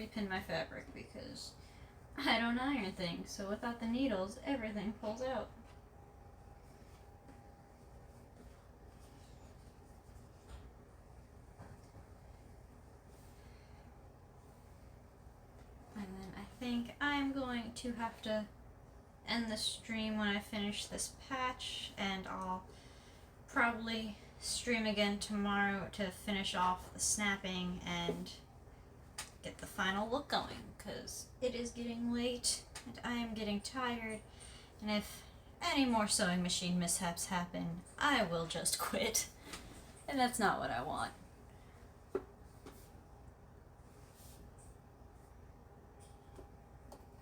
repin my fabric because I don't iron things, so without the needles, everything pulls out. And then I think I'm going to have to end the stream when I finish this patch, and I'll probably stream again tomorrow to finish off the snapping and get the final look going, because it is getting late and I am getting tired, and if any more sewing machine mishaps happen, I will just quit, and that's not what I want.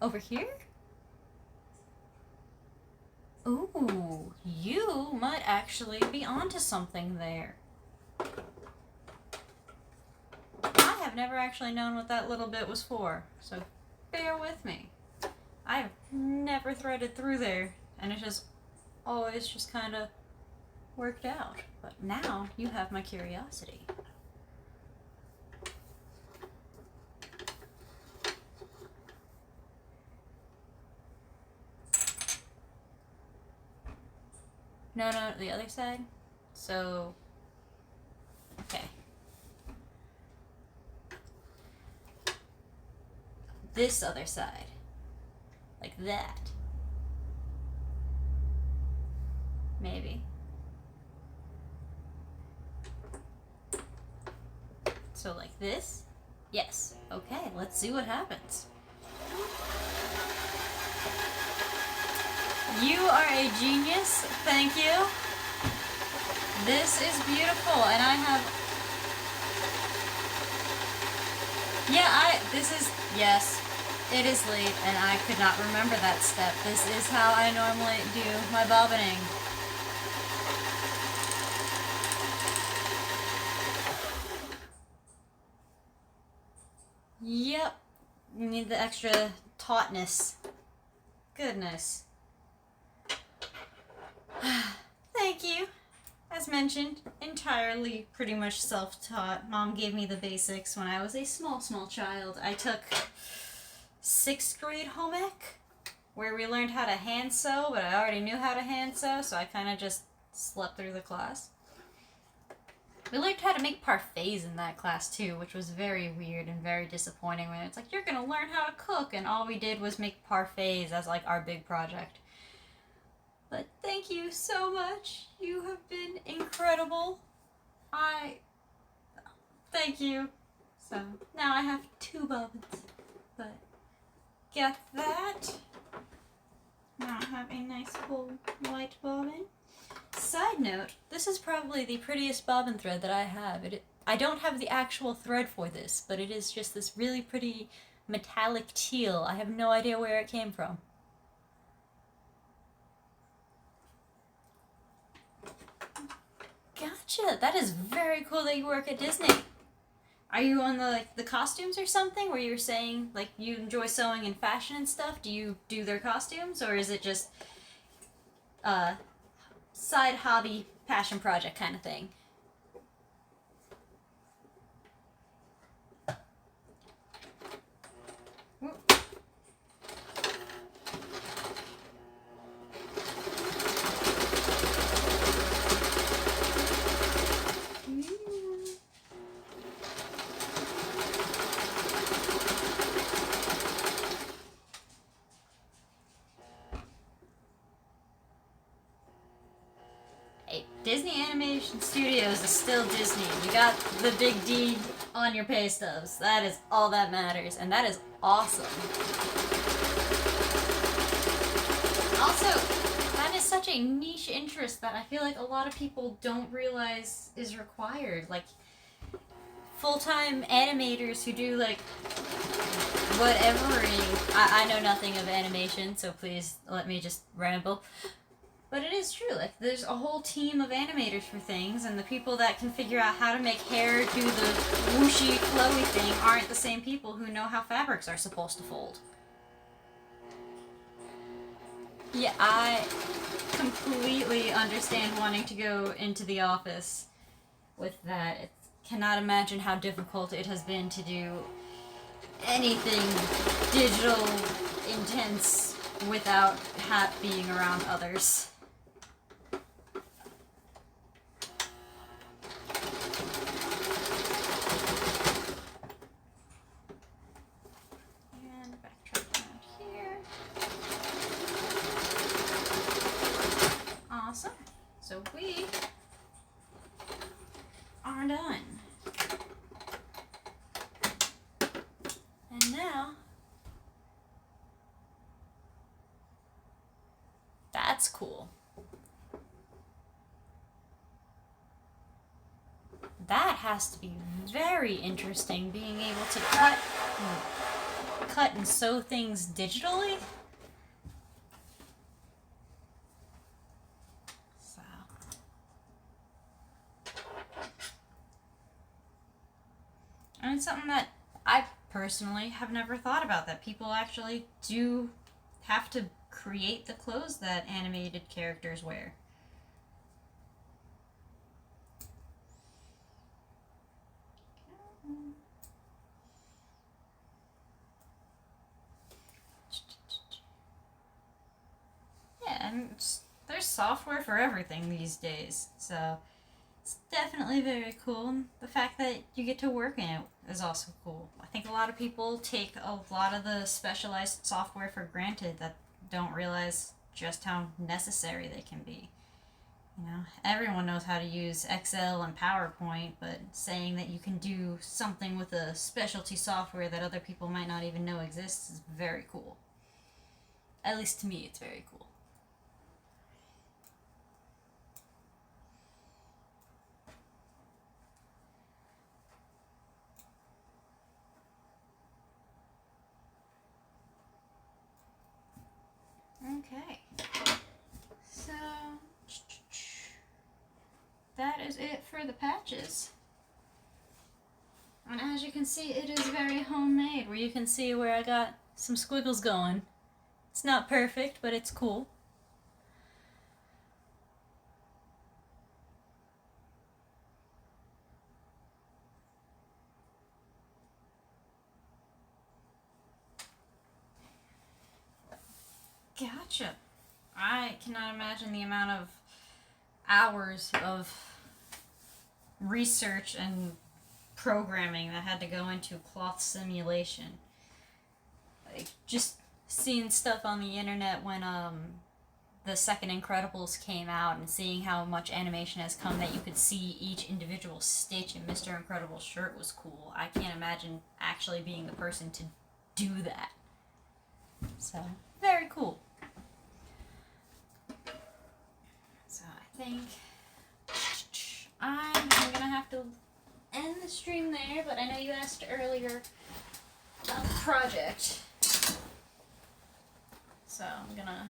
Over here? Ooh, you might actually be onto something there. I have never actually known what that little bit was for, so bear with me. I've never threaded through there, and it has always just kind of worked out. But now you have my curiosity. No, the other side. So, okay. This other side. Like that. Maybe. So like this? Yes. Okay, let's see what happens. You are a genius. Thank you. This is beautiful, and I have... Yeah, yes, it is late, and I could not remember that step. This is how I normally do my bobbining. Yep. You need the extra tautness. Goodness. Thank you. As mentioned, entirely pretty much self-taught. Mom gave me the basics when I was a small child. I took 6th grade home ec, where we learned how to hand sew, but I already knew how to hand sew, so I kind of just slept through the class. We learned how to make parfaits in that class too, which was very weird and very disappointing when it's like, you're gonna learn how to cook, and all we did was make parfaits as like our big project. But thank you so much. You have been incredible. Thank you. So now I have 2 bobbins, but get that. Now I have a nice full white bobbin. Side note, this is probably the prettiest bobbin thread that I have. I don't have the actual thread for this, but it is just this really pretty metallic teal. I have no idea where it came from. Gotcha. That is very cool that you work at Disney. Are you on the costumes or something, where you were saying like you enjoy sewing and fashion and stuff? Do you do their costumes, or is it just side hobby passion project kind of thing? Disney Animation Studios is still Disney. You got the big D on your pay stubs. That is all that matters, and that is awesome. Also, that is such a niche interest that I feel like a lot of people don't realize is required. Like, full-time animators who do, like, whatevering. I know nothing of animation, so please let me just ramble. But it is true, like, there's a whole team of animators for things, and the people that can figure out how to make hair do the whooshy, flowy thing aren't the same people who know how fabrics are supposed to fold. Yeah, I completely understand wanting to go into the office with that. Cannot imagine how difficult it has been to do anything digital intense without being around others. And backtrack around here. Awesome. So we are done. And now, that's cool. That has to be very interesting, being able to cut and sew things digitally. So, and it's something that I personally have never thought about, that people actually do have to create the clothes that animated characters wear. Yeah, and there's software for everything these days, so it's definitely very cool. And the fact that you get to work in it is also cool. I think a lot of people take a lot of the specialized software for granted, that don't realize just how necessary they can be. You know, everyone knows how to use Excel and PowerPoint, but saying that you can do something with a specialty software that other people might not even know exists is very cool. At least to me, it's very cool. Okay, so that is it for the patches. And as you can see, it is very homemade, where you can see where I got some squiggles going. It's not perfect, but it's cool. Gotcha. I cannot imagine the amount of hours of research and programming that had to go into cloth simulation. Like, just seeing stuff on the internet when the second Incredibles came out, and seeing how much animation has come that you could see each individual stitch in Mr. Incredible's shirt was cool. I can't imagine actually being the person to do that. So, very cool. So I think I'm gonna have to end the stream there, but I know you asked earlier about the project. So I'm gonna